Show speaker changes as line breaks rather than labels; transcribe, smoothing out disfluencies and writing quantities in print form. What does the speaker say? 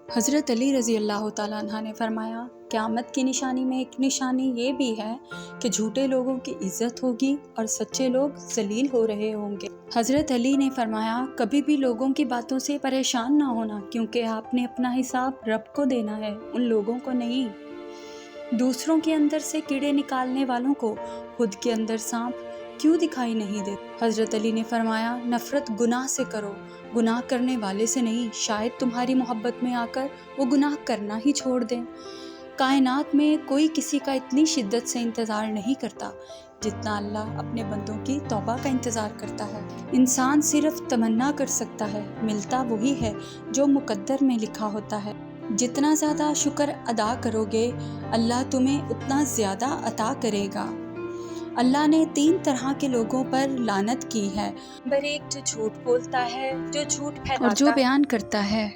हज़रत अली रज़ी अल्लाह ताला अन्हा ने फरमाया, क़यामत की निशानी में एक निशानी ये भी है कि झूठे लोगों की इज़्ज़त होगी और सच्चे लोग ज़लील हो रहे होंगे। हज़रत अली ने फरमाया, कभी भी लोगों की बातों से परेशान ना होना, क्योंकि आपने अपना हिसाब रब को देना है, उन लोगों को नहीं। दूसरों के अंदर से कीड़े निकालने वालों को खुद के अंदर सांप क्यों दिखाई नहीं देता। हज़रत अली ने फरमाया, नफ़रत गुनाह से करो, गुनाह करने वाले से नहीं, शायद तुम्हारी मोहब्बत में आकर वो गुनाह करना ही छोड़ दें। कायनात में कोई किसी का इतनी शिद्दत से इंतज़ार नहीं करता जितना अल्लाह अपने बंदों की तौबा का इंतज़ार करता है। इंसान सिर्फ तमन्ना कर सकता है, मिलता वही है जो मुकद्दर में लिखा होता है। जितना ज़्यादा शुक्र अदा करोगे, अल्लाह तुम्हें उतना ज़्यादा अता करेगा। अल्लाह ने 3 तरह के लोगों पर लानत की है। नंबर 1, जो झूठ बोलता है, जो झूठ फैलाता है और जो बयान करता है।